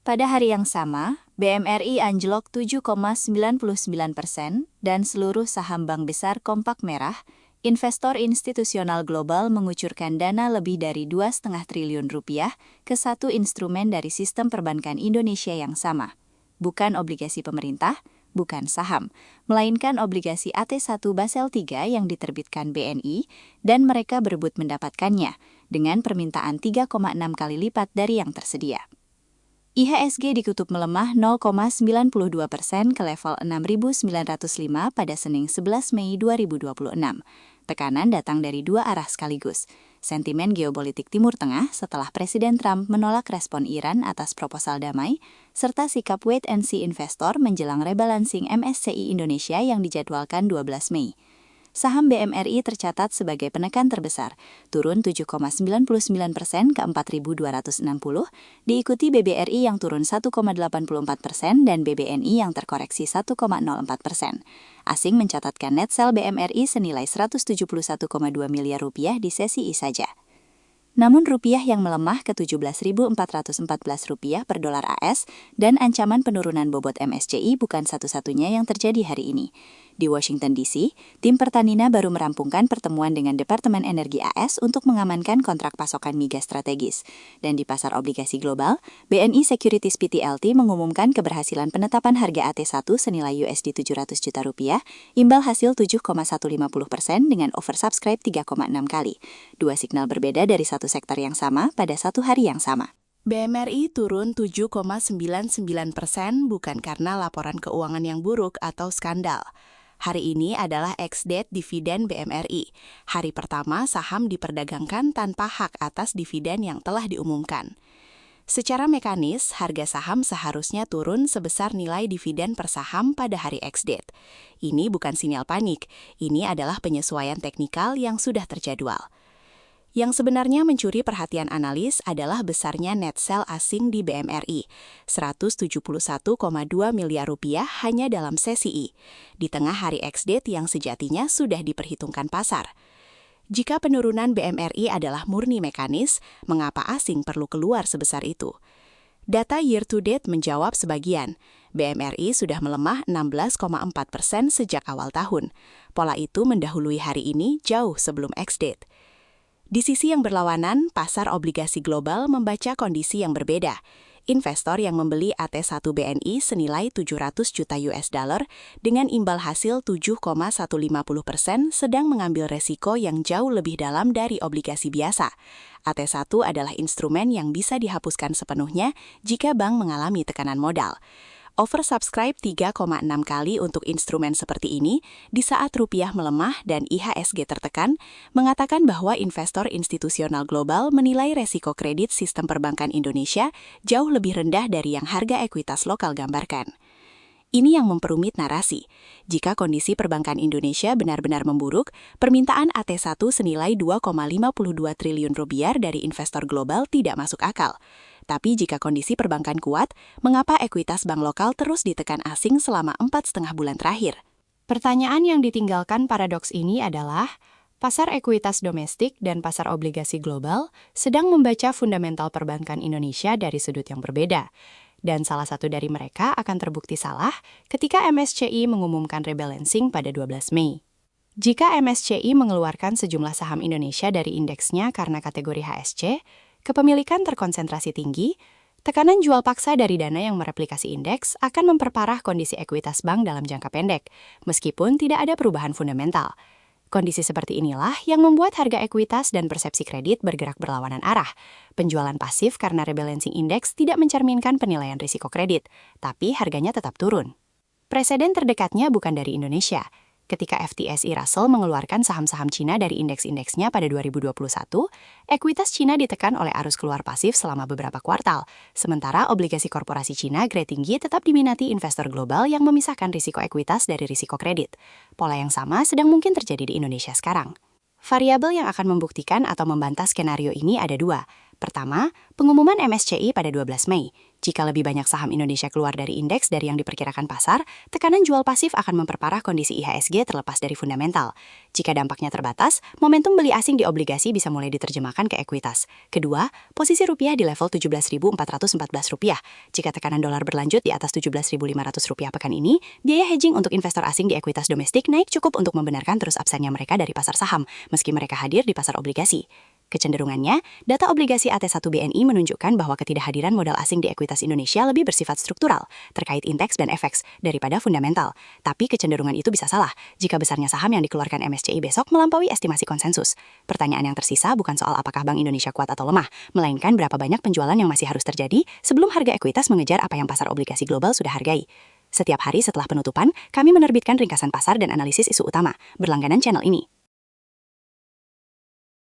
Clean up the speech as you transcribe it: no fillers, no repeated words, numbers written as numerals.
Pada hari yang sama, BMRI anjlok 7,99% dan seluruh saham bank besar kompak merah. Investor institusional global mengucurkan dana lebih dari Rp2,5 triliun ke satu instrumen dari sistem perbankan Indonesia yang sama. Bukan obligasi pemerintah, bukan saham, melainkan obligasi AT1 Basel III yang diterbitkan BNI, dan mereka berebut mendapatkannya dengan permintaan 3,6 kali lipat dari yang tersedia. IHSG ditutup melemah 0,92% ke level 6.905 pada Senin 11 Mei 2026. Tekanan datang dari dua arah sekaligus. Sentimen geopolitik Timur Tengah setelah Presiden Trump menolak respon Iran atas proposal damai, serta sikap wait-and-see investor menjelang rebalancing MSCI Indonesia yang dijadwalkan 12 Mei. Saham BMRI tercatat sebagai penekan terbesar, turun 7,99% ke 4.260, diikuti BBRI yang turun 1,84% dan BBNI yang terkoreksi 1,04%. Asing mencatatkan net sell BMRI senilai Rp171,2 miliar di sesi I saja. Namun rupiah yang melemah ke Rp17.414 per dolar AS dan ancaman penurunan bobot MSCI bukan satu-satunya yang terjadi hari ini. Di Washington DC, tim Pertamina baru merampungkan pertemuan dengan Departemen Energi AS untuk mengamankan kontrak pasokan migas strategis. Dan di pasar obligasi global, BNI Securities PTLT mengumumkan keberhasilan penetapan harga AT1 senilai USD 700 juta rupiah, imbal hasil 7,150% dengan oversubscribe 3,6 kali. Dua signal berbeda dari satu sektor yang sama pada satu hari yang sama. BMRI turun 7,99% bukan karena laporan keuangan yang buruk atau skandal. Hari ini adalah ex-date dividen BMRI. Hari pertama saham diperdagangkan tanpa hak atas dividen yang telah diumumkan. Secara mekanis, harga saham seharusnya turun sebesar nilai dividen per saham pada hari ex-date. Ini bukan sinyal panik, ini adalah penyesuaian teknikal yang sudah terjadwal. Yang sebenarnya mencuri perhatian analis adalah besarnya net sell asing di BMRI, Rp171,2 miliar hanya dalam sesi I, di tengah hari ex-date yang sejatinya sudah diperhitungkan pasar. Jika penurunan BMRI adalah murni mekanis, mengapa asing perlu keluar sebesar itu? Data year-to-date menjawab sebagian. BMRI sudah melemah 16,4% sejak awal tahun. Pola itu mendahului hari ini jauh sebelum ex-date. Di sisi yang berlawanan, pasar obligasi global membaca kondisi yang berbeda. Investor yang membeli AT1 BNI senilai 700 juta US dollar dengan imbal hasil 7,150% sedang mengambil resiko yang jauh lebih dalam dari obligasi biasa. AT1 adalah instrumen yang bisa dihapuskan sepenuhnya jika bank mengalami tekanan modal. Oversubscribe 3,6 kali untuk instrumen seperti ini di saat rupiah melemah dan IHSG tertekan, mengatakan bahwa investor institusional global menilai resiko kredit sistem perbankan Indonesia jauh lebih rendah dari yang harga ekuitas lokal gambarkan. Ini yang memperumit narasi. Jika kondisi perbankan Indonesia benar-benar memburuk, permintaan AT1 senilai Rp2,52 triliun dari investor global tidak masuk akal. Tapi jika kondisi perbankan kuat, mengapa ekuitas bank lokal terus ditekan asing selama 4,5 bulan terakhir? Pertanyaan yang ditinggalkan paradoks ini adalah, pasar ekuitas domestik dan pasar obligasi global sedang membaca fundamental perbankan Indonesia dari sudut yang berbeda. Dan salah satu dari mereka akan terbukti salah ketika MSCI mengumumkan rebalancing pada 12 Mei. Jika MSCI mengeluarkan sejumlah saham Indonesia dari indeksnya karena kategori HSC, kepemilikan terkonsentrasi tinggi, tekanan jual paksa dari dana yang mereplikasi indeks akan memperparah kondisi ekuitas bank dalam jangka pendek, meskipun tidak ada perubahan fundamental. Kondisi seperti inilah yang membuat harga ekuitas dan persepsi kredit bergerak berlawanan arah. Penjualan pasif karena rebalancing indeks tidak mencerminkan penilaian risiko kredit, tapi harganya tetap turun. Preseden terdekatnya bukan dari Indonesia. Ketika FTSE Russell mengeluarkan saham-saham Cina dari indeks-indeksnya pada 2021, ekuitas Cina ditekan oleh arus keluar pasif selama beberapa kuartal, sementara obligasi korporasi Cina grade tinggi tetap diminati investor global yang memisahkan risiko ekuitas dari risiko kredit. Pola yang sama sedang mungkin terjadi di Indonesia sekarang. Variabel yang akan membuktikan atau membantah skenario ini ada dua. Pertama, pengumuman MSCI pada 12 Mei. Jika lebih banyak saham Indonesia keluar dari indeks dari yang diperkirakan pasar, tekanan jual pasif akan memperparah kondisi IHSG terlepas dari fundamental. Jika dampaknya terbatas, momentum beli asing di obligasi bisa mulai diterjemahkan ke ekuitas. Kedua, posisi rupiah di level Rp17.414. Jika tekanan dolar berlanjut di atas Rp17.500 pekan ini, biaya hedging untuk investor asing di ekuitas domestik naik cukup untuk membenarkan terus absennya mereka dari pasar saham, meski mereka hadir di pasar obligasi. Kecenderungannya, data obligasi AT1 BNI menunjukkan bahwa ketidakhadiran modal asing di ekuitas Indonesia lebih bersifat struktural, terkait indeks dan FX, daripada fundamental. Tapi kecenderungan itu bisa salah, jika besarnya saham yang dikeluarkan MSCI besok melampaui estimasi konsensus. Pertanyaan yang tersisa bukan soal apakah Bank Indonesia kuat atau lemah, melainkan berapa banyak penjualan yang masih harus terjadi sebelum harga ekuitas mengejar apa yang pasar obligasi global sudah hargai. Setiap hari setelah penutupan, kami menerbitkan ringkasan pasar dan analisis isu utama. Berlangganan channel ini.